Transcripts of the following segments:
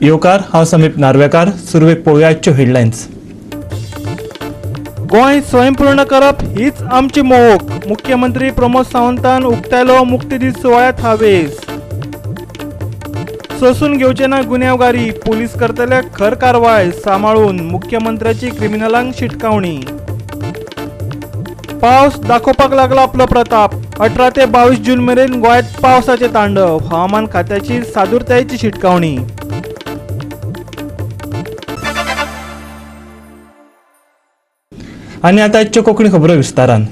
येवकार हांव समीप नार्वेकार. सुरवेक पळोवया आजच्यो हेडलायन्स. गोंय स्वयंपूर्ण करप हीच आमची मोख. मुख्यमंत्री प्रमोद सावंतान उक्तायलो मुक्ती दीस सुवाळ्यात हावेस. सोसून घेवचे ना गुन्हेगारी, पुलीस करतले खर कारवाय. सांबाळून मुख्यमंत्र्याची क्रिमिनलांक शिटकावणी. पावस दाखोवपाक लागला आपलो प्रताप. 18 ते 22 जून मेरेन गोंयांत पावसाचे तांडव. हवामान खात्याची सादुरतायेची शिटकावणी. आनी आतां आजच्यो कोंकणी खबरो विस्तारान.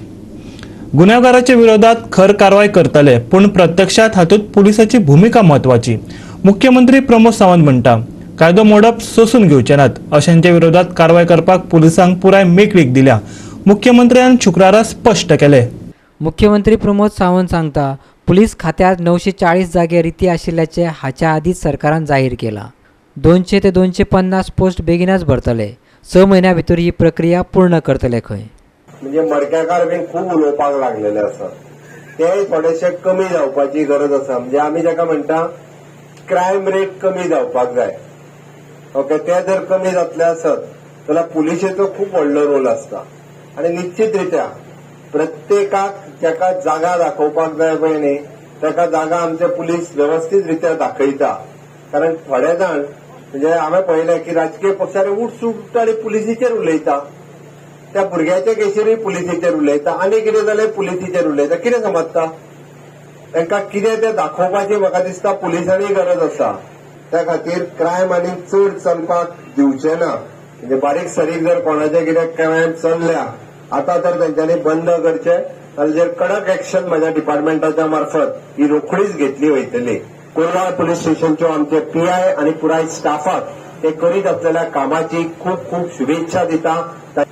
गुन्हेगारांच्या विरोधात खर कारवाय करतले, पूण प्रत्यक्षात हातूंत पुलिसाची भूमिका म्हत्वाची. मुख्यमंत्री प्रमोद सावंत म्हणटा, कायदो मोडप सोसून घेवचे नात. अशांच्या विरोधात कारवाय करपाक पुलिसांक पुराय मेकळीक दिल्या. मुख्यमंत्र्यान शुक्रारा स्पश्ट केले. मुख्यमंत्री प्रमोद सावंत सांगता, पुलीस खात्यात 940 जागे रिती आशिल्ल्याचे हाच्या आदींच सरकारान जाहीर केला. 200 ते 250 पोस्ट बेगीनच भरतले. 6 म्हयन्या भितर ही प्रक्रिया पूर्ण करतले. खंय म्हणजे मडकेकार बीन खूब उलोवपाक लागलेले आसा, ते थोडेशे कमी जावपाची गरज आसा. म्हणजे आमी जाका म्हणटा क्रायम रेट कमी जावपाक जाय. ओके, ते जर कमी जातले आसत जाल्यार पुलिशेचो खूब व्हडलो रोल आसता. आनी निश्चित रित्या प्रत्येकाक जाका जागा दाखोवपाक जाय पळय न्ही, ताका जागा आमचे पुलीस व्यवस्थीत रित्या दाखयता. कारण थोडे जाण म्हणजे हांवें पळयलें की राजकीय पक्षांनी उठ आनी पुलिसीचेर उलयता, त्या भुरग्याच्या केशीरूय पुलिसीचेर उलयता, आनी कितें जालें पुलिसीचेर उलयता. कितें समजता तांकां? कितें तें दाखोवपाची म्हाका दिसता पुलिसांनी गरज आसा. त्या खातीर क्रायम आनी चड चलपाक दिवचे ना. म्हणजे बारीक सारीक जर कोणाचें कितें क्रायम चल्ल्या आतां तर तांच्यांनी बंद करचें. ताचेर कडक एक्शन म्हाज्या डिपार्टमेंटाच्या मार्फत ही रोखडीच घेतली वयतली. कोलवाळ पुलीस स्टेशनच्यो आमचे पीआय आनी पुराय स्टाफाक ते करीत आसलेल्या कामाची खूब खूब शुभेच्छा दिता.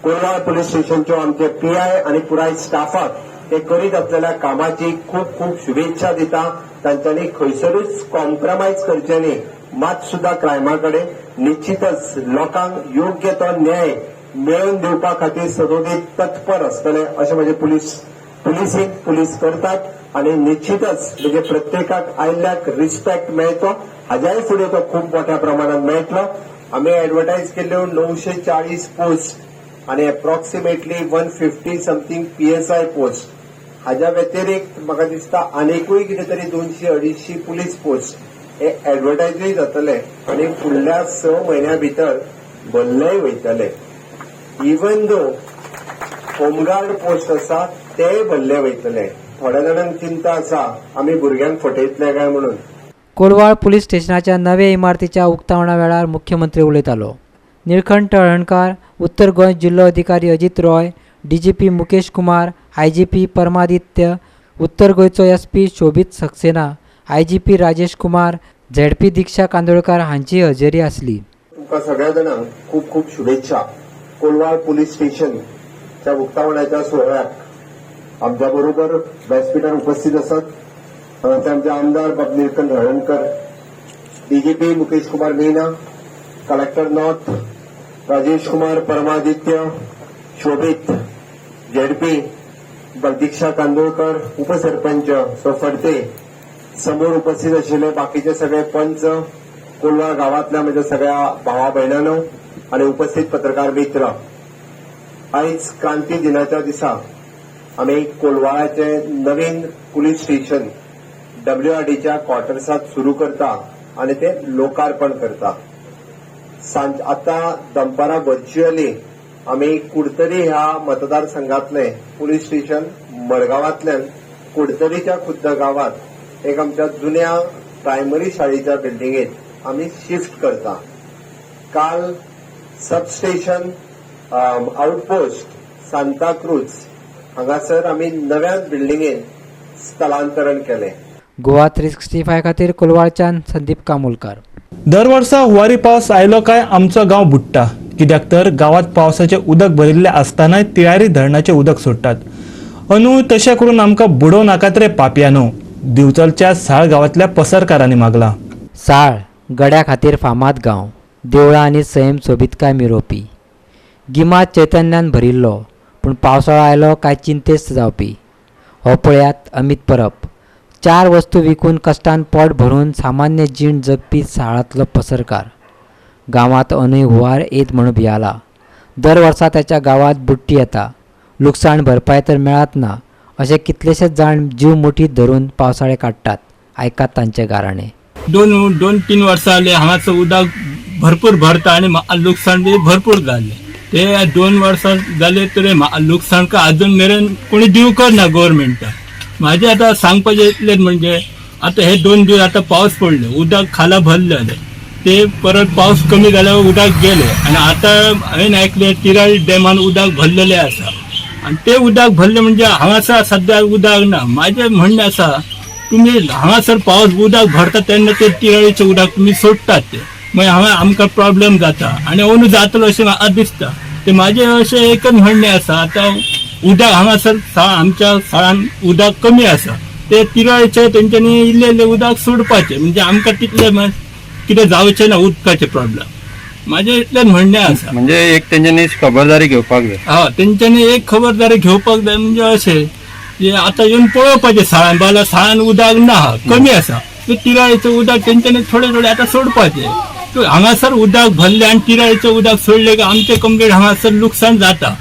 कोलवाळ पुलीस स्टेशनच्यो आमचे पीआय आनी पुराय स्टाफाक ते करीत आसलेल्या कामाची खूब खूब शुभेच्छा दिता. तांच्यांनी खंयसरूच कॉम्प्रमायज करचें न्ही. मात सुद्धा क्रायमा कडेन निश्चितच लोकांक योग्य तो न्याय मेळोवन दिवपा खातीर सदोदीत तत्पर आसतले अशें म्हणजे पुलीस करतात. आनी निश्चितच म्हणजे प्रत्येकाक आयिल्ल्याक रिस्पेक्ट मेळचो, हाज्याय फुडें तो खूब मोठ्या प्रमाणात मेळटलो. आमी एडवर्टायज केल्ल्यो 940 पोस्ट आनी एप्रॉक्सिमेटली 150 समथींग PSI पोस्ट. हाज्या व्यतिरिक्त म्हाका दिसता आनीकूय कितें तरी 200-250 पुलीस पोस्ट हे एडवर्टायजूय जातले आनी फुडल्या 6 म्हयन्या भितर भरलेय वयतले. इवन दो होमगार्ड पोस्ट आसा तेय भरले वयतले. थोड्या जाणांक चिंता आसा आमी भुरग्यांक फटयतले काय म्हणून. कोलवाळ पुलीस स्टेशनाच्या नव्या इमारतीच्या उक्तावणा वेळार मुख्यमंत्री उलयतालो. निळकंठ तळणकार, उत्तर गोंय जिल्लो अधिकारी अजित रॉय, DGP मुकेश कुमार, IGP परमादित्य, उत्तर गोंयचो SP शोभित सक्सेना, IGP राजेश कुमार, ZP दिक्षा कांदोळकार हांची हजेरी आसली. तुमकां सगळ्या जाणांक खूब खूब शुभेच्छा. कोलवाळ पुलीस स्टेशनच्या उक्तावणाच्या सुवाळ्याक आमच्या बरोबर व्यासपीठार उपस्थित आसात ते आमचे आमदार बाब Nilkanth Talankar, DGP Mukesh Kumar Meena, collector north Rajesh Kumar Paramaditya, Shobhit, ZP Diksha Kandolkar, उपसरपंच सोफडते, समोर उपस्थित आशिल्ले बाकीचे सगळे पंच, कोलवाळ गावातल्या म्हज्या सगळ्या भावा भयणांनो आणि उपस्थित पत्रकार मित्र. आयज क्रांती दिनाच्या दिसा आमी कोलवाळाचे नवीन पुलीस स्टेशन WRDच्या क्वॉर्टर्सात सुरू करता आणि ते लोकार्पण करता. आता दनपारां व्हर्च्युअली आमी कुडतरी ह्या मतदारसंघातले पुलीस स्टेशन मडगांवांतल्यान कुडतरीच्या खुद्द गावात एक आमच्या जुन्या प्रायमरी शाळेच्या बिल्डिंगेत आमी शिफ्ट करता. काल सबस्टेशन आउटपोस्ट सांताक्रूज हांगासर आमी नव्याच बिल्डिंगेन स्थलांतरण केले. गोवा 365 खातीर कोलवाळच्यान संदीप कामोलकार. दर वर्सा हुंवारी पावस आयलो काय आमचो गांव बुडटा. कित्याक तर गांवांत पावसाचें उदक भरिल्लें आसतनाय तिळारी धरणाचें उदक सोडटात. अंदू तशें करून आमकां बुडोव नाकात रे पापयानो, दिवचलच्या साळ गांवांतल्या पसरकारांनी मागला. साळ गड्या खातीर फामाद गांव, देवळां आनी सैम सोबीतकाय मिरोवपी. गिमात चैतन्यान भरिल्लो, पूण पावसाळो आयलो काय चिंतेस्त जावपी. हो पळयात अमित परब, 4 वस्तू विकून कश्टान पोट भरून सामान्य जीण जगपी साळांतलो पसरकार. गावात अनूय हुंवार येत म्हूण भियाला. दर वर्सा त्याच्या गावात बुट्टी येता. लुकसाण भरपाय तर मेळत ना असे कितलेशेच जाण जीव मुठीत धरून पावसाळे काडटात. ऐकात तांचे गाराणे. 2-3 वर्सां जाली हांगासर उदक भरपूर भरता आणि लुकसाण बी भरपूर जाले. ते 2 वर्सां जाले तरी लुकसाण का अजून मेरेन कोणी दिवकर ना गव्हर्मेंटान. माझे आता सांगपाचें इतलेंच म्हणजे आता हे 2 दिवस आता पावस पडले, उदक खाला भरलेले, ते परत पावस कमी जाल्यावर उदक गेले आणि आता हांवें ऐकले तिराळी डॅमान उदक भरलेले आसा आणि ते उदक भरले म्हणजे हांगासर सध्या उदक ना. माझे म्हणणे आसा तुम्ही हांगासर पावस उदक भरता तेन्ना ते तिराळीचे उदक तुम्ही सोडटात ते मागीर हांगा आमकां प्रॉब्लेम जाता आणि अंदू जातलो अशें म्हाका दिसता. ते माझे अशें एकच म्हणणे आसा आता उदक हांगासर आमच्या शाळान उदक कमी आसा ते तिराळीचे तेंच्यांनी इल्लें उदक सोडपाचें म्हणजे आमकां तितलें कितें जावचें ना उदकाचे प्रॉब्लेम. माझे इतलेंच म्हणणें आसा. म्हणजे एक तेंच्यांनी खबरदारी घेवपाक जाय. हय तेंच्यांनी एक खबरदारी घेवपाक जाय म्हणजे अशें की आतां येवन पळोवपाचें शाळान बाला शाळान उदक ना कमी आसा ते तिराळीचें उदक तेंच्यांनी थोडें आतां सोडपाचें. हांगासर उदक भरलें आनी तिराळीचें उदक सोडलें की आमचें कंप्लीट हांगासर लुकसाण जाता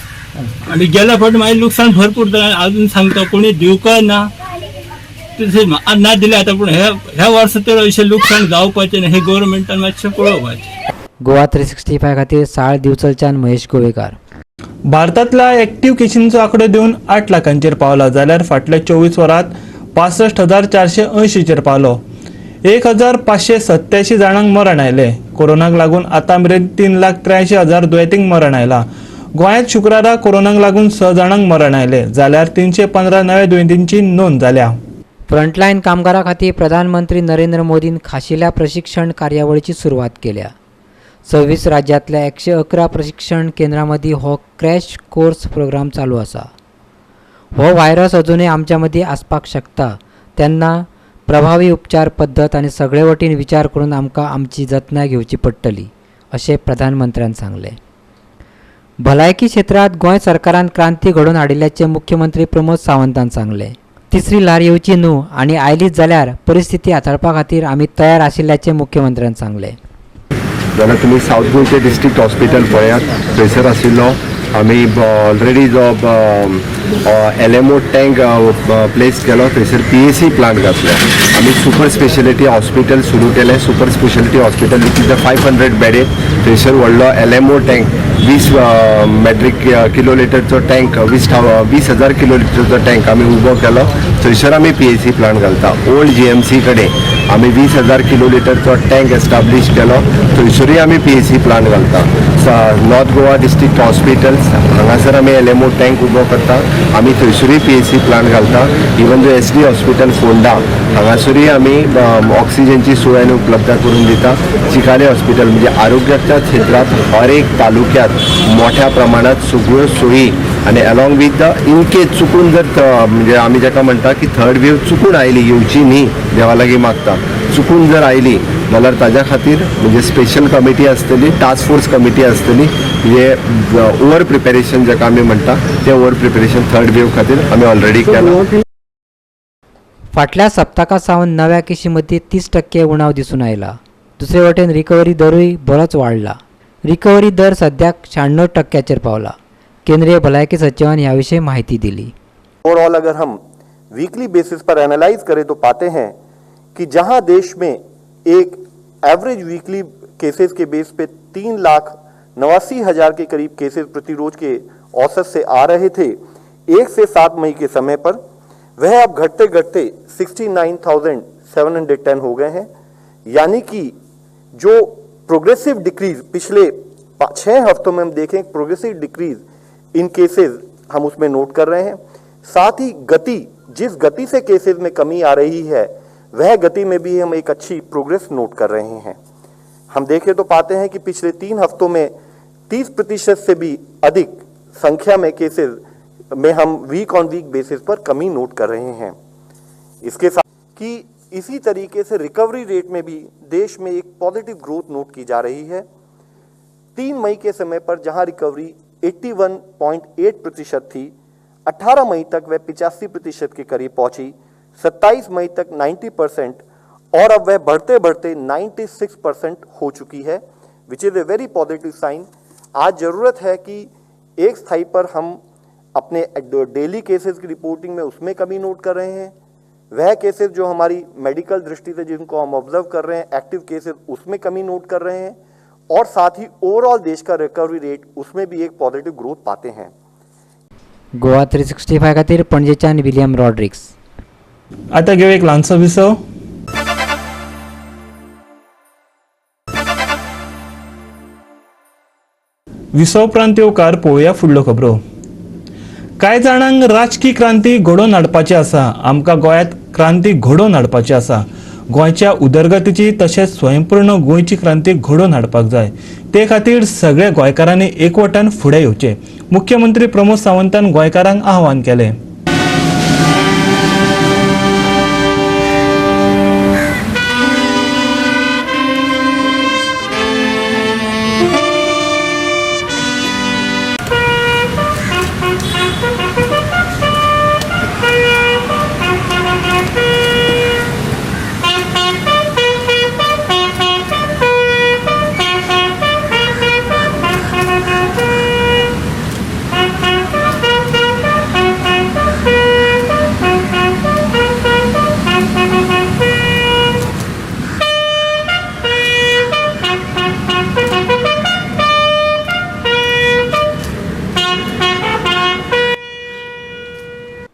आणि गेल्या फावटी मागीर लुकसाण भरपूर जालें. अजून सांगता कोणी दिवका ना तशें ना दिलें आतां पूण ह्या वर्सा तर अशें लुकसाण जावपाचें ना. हे गव्हर्मेंटान मातशें पळोवपाचें. गोवा 365 खातीर साळ दिवचलच्यान महेश गोवेकार. भारतातल्या ॲक्टिव्ह केसींचो आंकडो देऊन 8 लाखांचेर पावला जाल्यार फाटल्या 24 वरांत 65,480 पावलो. 1,587 जाणांक मरण आयले. कोरोनाक लागून आतां मेरेन 3,83,000 दुयेंतींक मरण आयलां. गोंयांत शुक्रारा कोरोनाक लागून 6 जाणांक मरण आयले जाल्यार 315 नव्या दुयेंतींची नोंद जाल्या. फ्रंटलायन कामगारां खातीर प्रधानमंत्री नरेंद्र मोदीन खाशेल्या प्रशिक्षण कार्यावळीची सुरवात केल्या. 26 राज्यांतल्या 111 प्रशिक्षण केंद्रां मदीं हो क्रॅश कोर्स प्रोग्राम चालू आसा. हो व्हायरस अजूनय आमच्या मदीं आसपाक शकता तेन्ना प्रभावी उपचार पद्दत आनी सगळे वटेन विचार करून आमकां आमची जतनाय घेवची पडटली अशें प्रधानमंत्र्यान सांगलें. भलायकी क्षेत्रांत गोंय सरकारान क्रांती घडोवन हाडिल्ल्याचें मुख्यमंत्री प्रमोद सावंतान सांगलें. तिसरी ल्हार येवची न्हू आनी आयलीच जाल्यार परिस्थिती हाताळपा खातीर आमी तयार आशिल्ल्याचें मुख्यमंत्र्यान सांगलें. जाल्यार तुमी सावथ गोंयचें डिस्ट्रिक्ट हॉस्पिटल पळयात थंयसर आशिल्लो आमी ऑलरेडी जो LMO टँक प्लेस केलो थंयसर PAC प्लांट घातलो. आमी सुपर स्पेशलिटी हॉस्पिटल सुरू केलें. Super speciality hospital which is 500 bedded. थंयसर व्हडलो LMO टँक 20 मेट्रीक किलोलिटरचो टँक 20,000 किलोलिटरचो टँक आमी उबो केलो. थंयसर आमी PAC प्लांट घालता. ओल्ड GMC कडेन आमी 20,000 किलोलिटरचो टँक एस्टाब्लीश केलो. थंयसरूय आमी PAC प्लांट घालता. नॉर्थ गोवा डिस्ट्रिक्ट हॉस्पिटल हांगासर आमी LMO टँक उबो करता. आमी थंयसरूय PAC प्लांट घालता. इवन जो SD हॉस्पिटल फोंडा हांगासरूय आमी ऑक्सिजनची सोय आनी उपलब्ध करून दिता. चिकाले हॉस्पिटल म्हणजे आरोग्याच्या क्षेत्रात हर एक तालुक्यात मोठ्या प्रमाणात सगळ्यो सोयी आनी along with the in case चुकून जर म्हणजे आमी जाका म्हणटा की थर्ड वेव चुकून आयली येवची न्ही देवा लागीं मागता चुकून जर आयली जाल्यार ताज्या खातीर म्हणजे स्पेशल कमिटी आसतली टास्क फोर्स कमिटी आसतली म्हणजे ओवर प्रिपेरेशन जाका आमी म्हणटा तें ओवर प्रिपेरेशन थर्ड वेव खातीर आमी ऑलरेडी केलां. फाटल्या सप्तका सावन नव्या केशी मदीं 30% उणाव दिसून आयला. दुसरे वटेन रिकवरी दरूय बरोच वाडला. रिकवरी दर सद्याक 96% पावला. केंद्रीय भलायकी सचिवान ह्या विषयी माहिती दिली. ओवरऑल अगर हम वीकली बेसिस पर एनालाइज करें तो पाते हैं कि जहां देश में एक एवरेज वीकली केसेस के बेस पे 3,89,000 के करीब केसेस प्रति रोज के औसत से आ रहे थे 1 से 7 मई के समय पर, वह अब घटते घटते 69,710 हो गए हैं. यानी कि जो प्रोग्रेसिव डिक्रीज पिछले 6 हफ्तों में हम देखें प्रोग्रेसिव डिक्रीज इन केसेस हम उसमें नोट कर रहे हैं. साथ ही गति, जिस गति से केसेस में कमी आ रही है वह गति में भी हम एक अच्छी प्रोग्रेस नोट कर रहे हैं. हम देखें तो पाते हैं कि पिछले 3 हफ्तों में 30% से भी अधिक संख्या में केसेस में हम वीक ऑन वीक बेसिस पर कमी नोट कर रहे हैं. इसके साथ कि इसी तरीके से रिकवरी रेट में भी देश में एक पॉजिटिव ग्रोथ नोट की जा रही है. 3 मई के समय पर जहां रिकवरी 81.8% थी, 18 मई तक वह 85% के करीब पहुंची, 27 मई तक 90% और अब वह बढ़ते बढ़ते 96% हो चुकी है. Which is a very positive sign. आज ज़रूरत है कि एक स्थाई पर हम अपने डेली केसेस की रिपोर्टिंग में उसमें कमी नोट कर रहे हैं, वह केसेस जो हमारी मेडिकल दृष्टि से जिनको हम ऑब्जर्व कर रहे हैं एक्टिव केसेस उसमें कमी नोट कर रहे हैं, और साथ ही ओवरऑल देश का रिकवरी रेट उसमें भी एक पॉजिटिव ग्रोथ पाते हैं। गोवा 365 खातीर पणजेच्यान विलियम रॉड्रिक्स। आता घेऊ एक ल्हानसो विसव। विसव प्रांत येवकार पळोवया फुडल्यो खबरो। कांय जाणांक राजकीय क्रांती घडोवन हाडपाची आसा। आमकां गोंयांत क्रांती घडोवन हाडपाची आसा। गोंयच्या उदरगतीची तशेंच स्वयंपूर्ण गोंयची क्रांती घडोवन हाडपाक जाय। ते खातीर सगळ्या गोंयकारांनी एकवटान फुडें येवचें। मुख्यमंत्री प्रमोद सावंतान गोंयकारांक आवाहन केलें।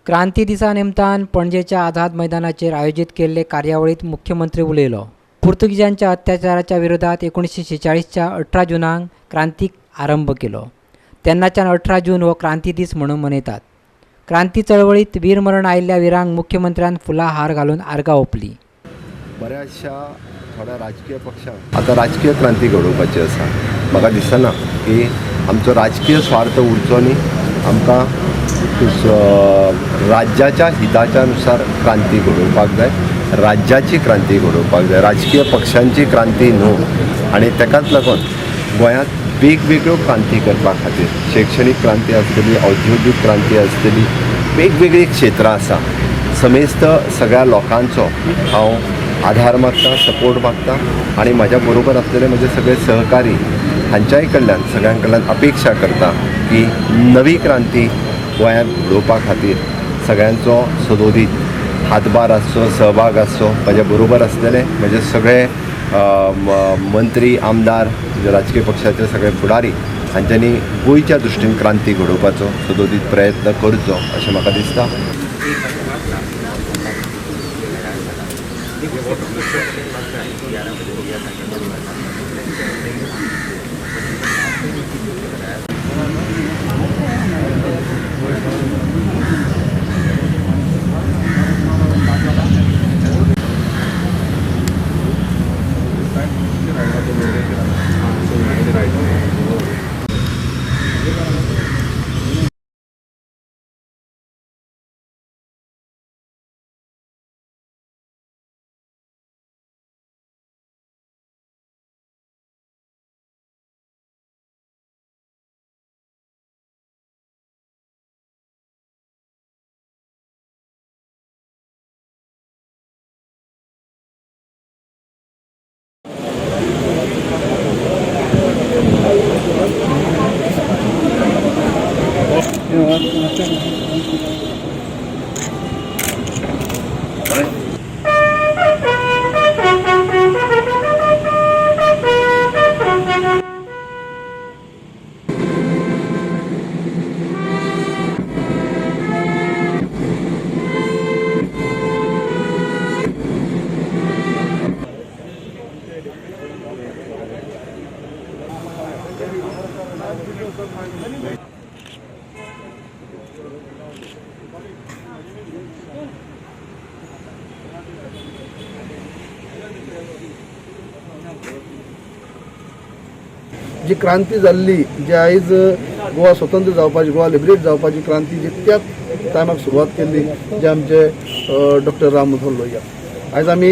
क्रांती दिसा निमतान पणजेच्या आझाद मैदानाचेर आयोजीत केल्ले कार्यावळीत मुख्यमंत्री उलयलो। पुर्तुगीजांच्या अत्याचाराच्या विरोधात 1946च्या 18 जुनाक क्रांतीक आरंभ केलो। तेन्नाच्यान 18 जून हो क्रांती दीस म्हणून मनयतात। क्रांती चळवळीत वीरमरण आयिल्ल्या वीरांक मुख्यमंत्र्यान फुलां हार घालून आर्गां ओंपली। बऱ्याचशा थोड्या राजकीय पक्षांक आता राजकीय क्रांती घडोवपाची आसा। म्हाका दिसना की आमचो राजकीय स्वार्थ उरचो न्ही, आमकां राज्याच्या हिताच्या नुसार क्रांती घडोवपाक जाय, राज्याची क्रांती घडोवपाक जाय, राजकीय पक्षांची क्रांती न्हू। आनी तेकाच लागून गोंयांत वेगवेगळ्यो क्रांती करपा खातीर शैक्षणीक क्रांती आसतली, औद्योगीक क्रांती आसतली, वेगवेगळी क्षेत्रां आसा। समेस्त सगळ्या लोकांचो हांव आधार मागता, सपोर्ट मागता आनी म्हाज्या बरोबर आसलेले म्हजे सगळे सहकारी हांच्याय कडल्यान सगळ्यां कडल्यान अपेक्षा करता की नवी क्रांती गोंयांत घडोवपा खातीर सगळ्यांचो सदोदीत हातभार आसचो, सहभाग आसचो। म्हाज्या बरोबर आसलेले म्हजे सगळे मंत्री, आमदार, राजकीय पक्षाचे सगळे फुडारी हांच्यांनी गोंयच्या दृश्टीन क्रांती घडोवपाचो सदोदीत प्रयत्न करचो अशें म्हाका दिसता। जी क्रांती जाल्ली, जी आयज गोवा स्वतंत्र जावपाची, गोवा लिबरेट जावपाची क्रांती जी त्याच टायमाक सुरवात केल्ली, जे आमचे डॉक्टर राम मनोहर लोहिया। आयज आमी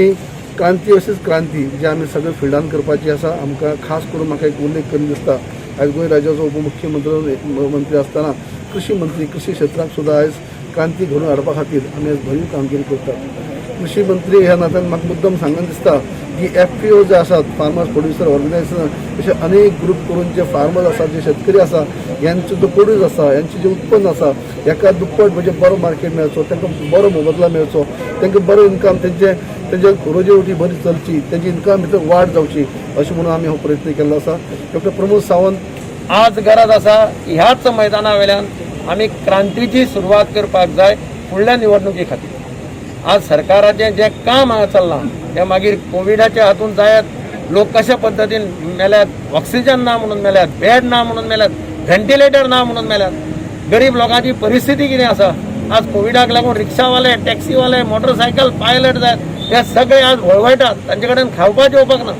क्रांती अशीच क्रांती जी आमी सगळे फिल्डान करपाची आसा। आमकां खास करून म्हाका एक उल्लेख करून दिसता, आयज गोंय राज्याचो उपमुख्यमंत्री आसतना कृषी मंत्री, कृषी क्षेत्राक सुद्दां आयज क्रांती घडोवन हाडपा खातीर आमी आयज भरीव कामगिरी करतात। कृषी मंत्री ह्या नात्यान म्हाका मुद्दम सांगन दिसता की FPO जे आसात, फार्मर्स प्रोड्युसर ऑर्गनायझेशन, असे अनेक ग्रुप करून जे फार्मर्स आसा, जे शेतकरी आसा, यांचे जो प्रोड्यूस आसा, यांचे जे उत्पन्न आसा, हेका दुप्पट म्हणजे बरो मार्केट मेळचो, तांकां बरो मोबदला मेळचो, तांकां बरो इन्कम, तेंचे रोजीरोटी बरी चलची, तेंची इन्कम भितर वाड जावची, अशें म्हणून आमी हो प्रयत्न केल्लो आसा. डॉक्टर प्रमोद सावंत, आज गरज आसा ह्याच मैदाना वयल्यान आमी क्रांतीची सुरवात करपाक जाय फुडल्या निवडणुकी खातीर. आज सरकाराचें जें काम हांगा चल्लां तें मागीर कोविडाच्या हातूंत जायत लोक कशा पद्दतीन मेल्यात, ऑक्सिजन ना म्हणून मेल्यात, बेड ना म्हणून मेल्यात, व्हेंटिलेटर ना म्हणून मेल्यात. गरीब लोकांची परिस्थिती कितें आसा? आज कोविडाक लागून रिक्षावाले, टॅक्सीवाले, मोटरसायकल पायलट जायत, हे सगळे आज वळवयतात, तांचे कडेन खावपाक जेवपाक ना.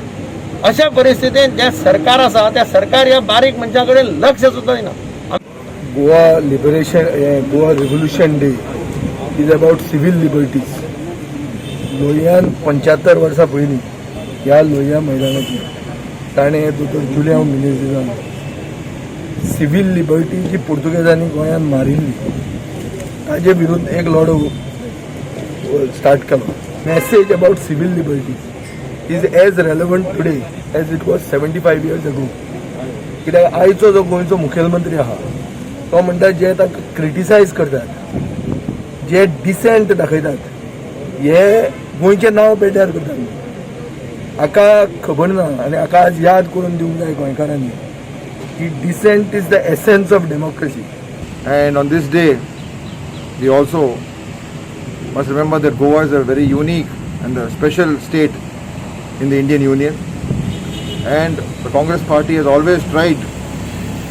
अशा परिस्थितीत जे सरकार आसा त्या सरकार ह्या बारीक मनशा कडेन लक्ष सुद्दां दिना. Goa revolution day is about civil liberties. लोहियान 75 वर्सां पयलीं ह्या लोहिया मैदानाचेर ताणें दोतोर जुलियांव मिनेझान सिव्हिल लिबर्टी जी पुर्तुगेजांनी गोंयांत मारिल्ली ताजे विरुद्ध एक लढो स्टार्ट केलो. Message about civil liberties is as relevant today as it was 75 years ago. कित्याक आयचो जो गोंयचो मुखेलमंत्री आहा तो म्हणटा जे ताका क्रिटिसायज करतात, जे डिसेंट दाखयतात, हे गोंयचें नांव पेड्यार करतात. हाका खबर ना आनी हाका आज याद करून दिवंक जाय गोंयकारांनी की dissent is the essence of democracy. And on this day, we also must remember that Goa is a very unique and a special state in the Indian Union. And the Congress Party has always tried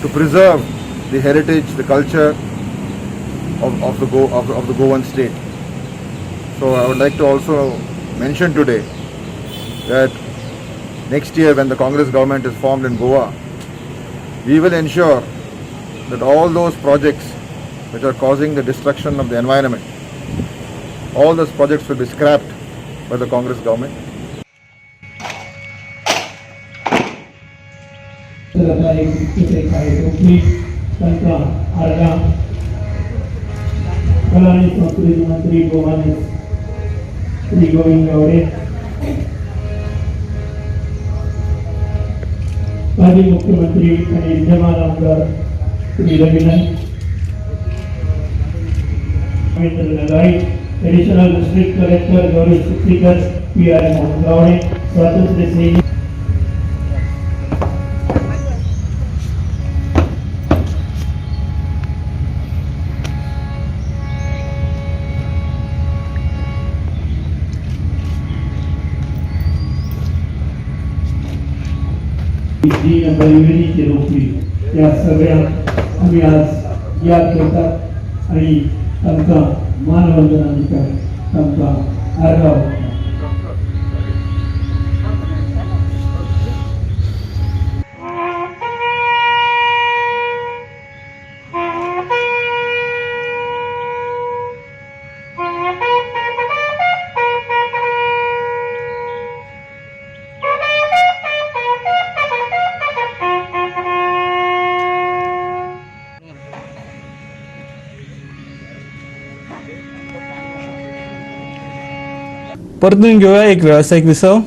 to preserve the heritage, the culture of the Goan state. So I would like to also mention today that next year when the Congress government is formed in Goa, we will ensure that all those projects which are causing the destruction of the environment, all those projects will be scrapped by the Congress government. कला आणि संस्कृती मंत्री गोमाने श्री गोविंद गावडे, माजी मुख्यमंत्री आणि विद्यमान आमदार Shri Ravinath Nagai, additional district collector Gauri Sukhikar, PR Mohan Gawde, स्वातंत्र्य सैनिक या सगळ्या आम्ही आज याद करतात आणि तांकां मानवंदना दितात, तांकां आर्गांव. परतून घेऊया एक व्यावसायिक विसव.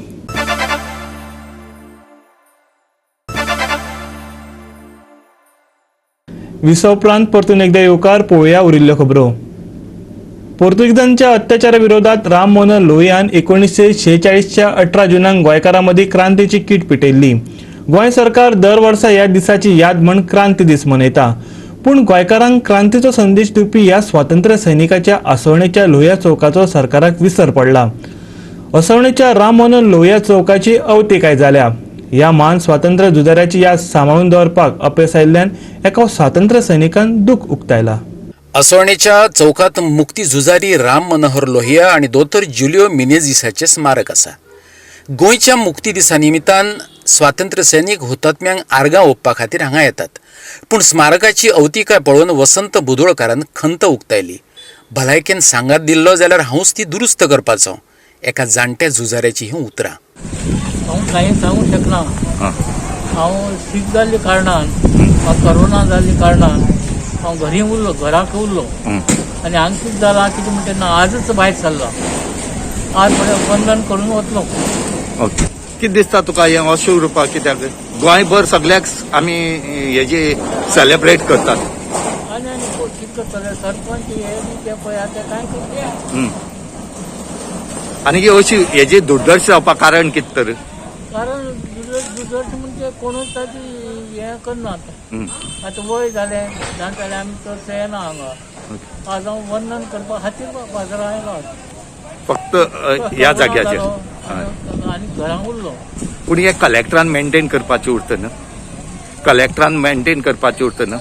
विसव उपरांत परतून एकदा येवकार पळोवया उरिल्ल्यो खबरो. पोर्तुगीजांच्या अत्याचाराविरोधात राम मनोहर लोहियान 1946च्या 18 जुनाक गोंयकारां मदीं क्रांतीची कीट पिटयल्ली. गोंय सरकार दर वर्सा ह्या दिसाची याद म्हण क्रांती दीस मनयता. पूण गोंयकारांक क्रांतीचो संदेश दिवपी ह्या स्वातंत्र्य सैनिकाच्या आसवणेच्या लोहिया चौकाचो सरकाराक विसर पडला. आसवणेच्या राम मनोहर लोहिया चौकाची अवतिकाय जाल्या. ह्या महान स्वातंत्र्य झुजाऱ्याची याद सांबाळून दवरपाक अपेस आयिल्ल्यान एका स्वातंत्र्य सैनिकान दुख उक्तायला. आसवणेच्या चौकात मुक्ती झुजारी राम मनोहर लोहिया आणि दोतोर जुलियो मिनेझिसाचे स्मारक आसा. गोंयच्या मुक्ती दिसा निमित्तान स्वातंत्र्य सैनीक हुतात्म्यांक आर्गां ओंपपा खातीर हांगा येतात. पूण स्मारकाची अवतिकाय पळोवन वसंत बुदोळकारान खंत उक्तायली. भलायकेन सांगात दिल्लो जाल्यार हांवूच ती दुरुस्त करपाचो. एका जाणट्या झुजाऱ्याची ही उतरां. हांव कांय सांगूंक शकना. हांव शीक जाल्ले कारणान, कोरोना जाल्ले कारणान हांव घरी उरलो, घराक उरलो आनी हांगा कितें जालां कितें म्हणटा तेन्ना आजच भायर सरलो. आज वंदन करून वतलो. ओके. कितें दिसता तुका हें अशें उरपा कित्याक गोंयभर सगळ्याक आमी हेजी सेलेब्रेट करतात. आनी कितें करतले सरपंच हे बी ते पळय आतां कांय करया. आनी अशी हेजी दुर्दर्श जावपाक कारण कितें तर कारण दुदर्श म्हणजे कोणूच ताची हें करना आतां वय जालें जाणटेले आमी चडशे येना हांगा. आज हांव वंदन करपा खातीर बाजारां आयलो फक्त ह्या जाग्याचेर आनी घरांक उरलो. पूण हें कलेक्टरान मेंटेन करपाचें उरता न्हू. कलेक्टरान मेंटेन करपाचें उरता न्हू.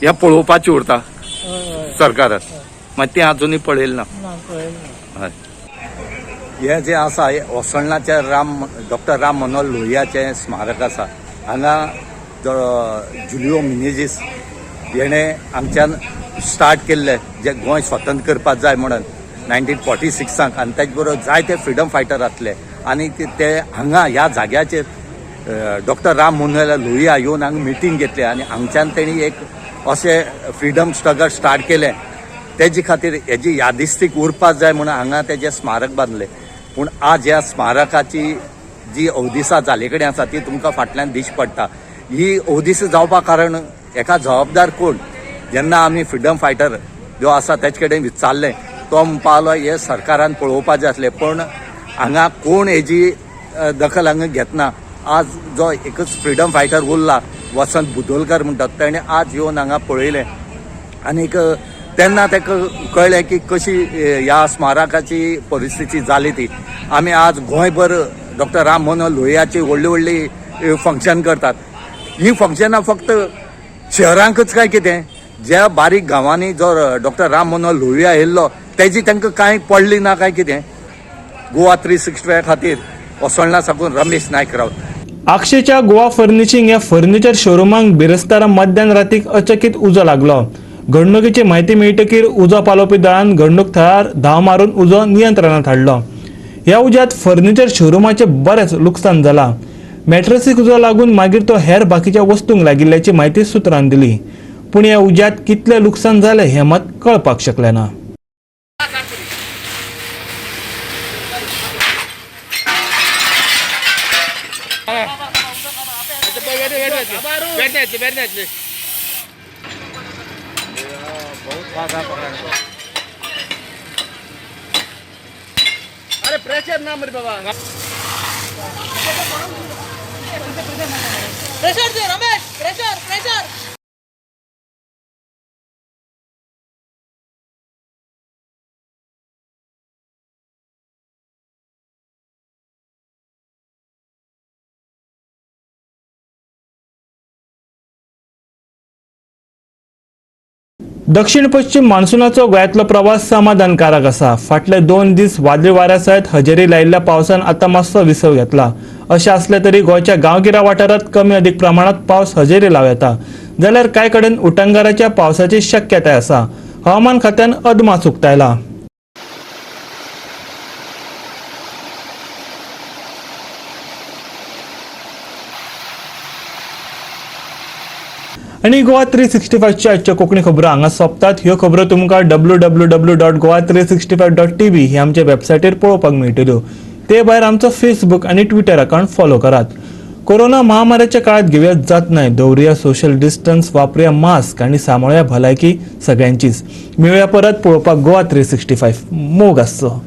हें पळोवपाचें उरता सरकारान. मागीर तें आजुनूय पळयलें ना. हय. हे जे आसा हे ओसंडलाचे डॉक्टर राम मनोहर लोहियाचें स्मारक आसा. हांगा जुलियो मिनेजीस हेणें आमच्यान स्टार्ट केल्लें जे गोंय स्वतंत्र करपाक जाय म्हणून 1946 आनी तेजे बरोबर जायते फ्रिडम फायटर आसले आनी ते हांगा ह्या जाग्याचेर डॉक्टर राम मनोहर लोहिया येवन हांगा मिटींग घेतली आनी हांगच्यान तेणी एक अशें फ्रिडम स्ट्रगल स्टार्ट केलें. तेजे खातीर हेजी यादिस्तीक उरपाक जाय म्हणून हांगा तेजें स्मारक बांदलें. पूण आज ह्या स्मारकाची जी अवदिसा जाले कडेन आसा ती तुमकां फाटल्यान दिश्ट पडटा. ही अवदिसा जावपाक कारण हेका जबाबदार कोण? जेन्ना आमी फ्रिडम फायटर जो आसा तेजे कडेन विचारलें तो म्हणपाक लागलो हे सरकारान पळोवपाक जाय आसलें पूण हांगा कोण हेजी दखल हांगा घेतना. आज जो एकच फ्रिडम फायटर उरला वसंत बुदोलकर म्हणटात ताणें आज येवन हांगा पळयलें आनीक तेन्ना ताका कळ्ळें की कशी ह्या स्मारकाची परिस्थिती जाली ती. आमी आज गोंयभर डॉक्टर राम मनोहर लोहियाची व्हडली व्हडली फंक्शन करतात. ही फंक्शनां फक्त शहरांकच काय कितें ज्या बारीक गांवांनी जो डॉक्टर राम मनोहर लोहिया येयल्लो तेजी तांकां कांय पडली ना काय कितें. गोवा 365 खातीर ओसंडला साकून रमेश नायक रावत. अक्षयच्या गोवा फर्निशिंग या फर्निचर शोरूमांक बिरेस्तारा मध्यान रातीक अचकीत उजो लागलो. घडणुकीची माहिती मेळटकीर उजो पालोवपी दळान घडणूक थळार धांव मारून उजो नियंत्रणात हाडलो. ह्या उज्यात फर्निचर शोरूमाचे बरेच लुकसाण जाला. मॅट्रसीक उजो लागून मागीर तो हेर बाकीच्या वस्तूंक लागिल्ल्याची माहिती सुत्रांन दिली. पूण ह्या उज्यात कितले लुकसाण जालें हें मात कळपाक शकलें ना. अरे प्रेशर ना मरे बाबा. प्रेशर दे रमेश. प्रेशर. दक्षिण पश्चिम मान्सूनाचो गोंयांतलो प्रवास समाधानकारक आसा. फाटले 2 दीस वादळी वाऱ्या सयत हजेरी लायिल्ल्या पावसान आतां मातसो विसव घेतला. अशें असलें तरी गोंयच्या गांवगिऱ्या वाठारांत कमी अधिक प्रमाणात पावस हजेरी लाव येता. जाल्यार कांय कडेन उटंगाराच्या पावसाची शक्यताय आसा. हवामान खात्यान अदमास उक्तायला. आणि गोवा 365 आजच्या कोंकणी खबरो हांगा सोंपतात. ह्यो खबरो तुमकां www.goa365.tv ही आमच्या वेबसायटीर पळोवपाक मेळटल्यो. ते भायर आमचो फेसबूक आनी ट्विटर अकाउंट फॉलो करात. कोरोना महामारीच्या काळात घेवया जतनाय. दवरुया सोशल डिस्टन्स, वापरुया मास्क आनी सांबाळुया भलायकी सगळ्यांचीच. मेळुया परत पळोवपाक गोवा 365. मोग आसचो.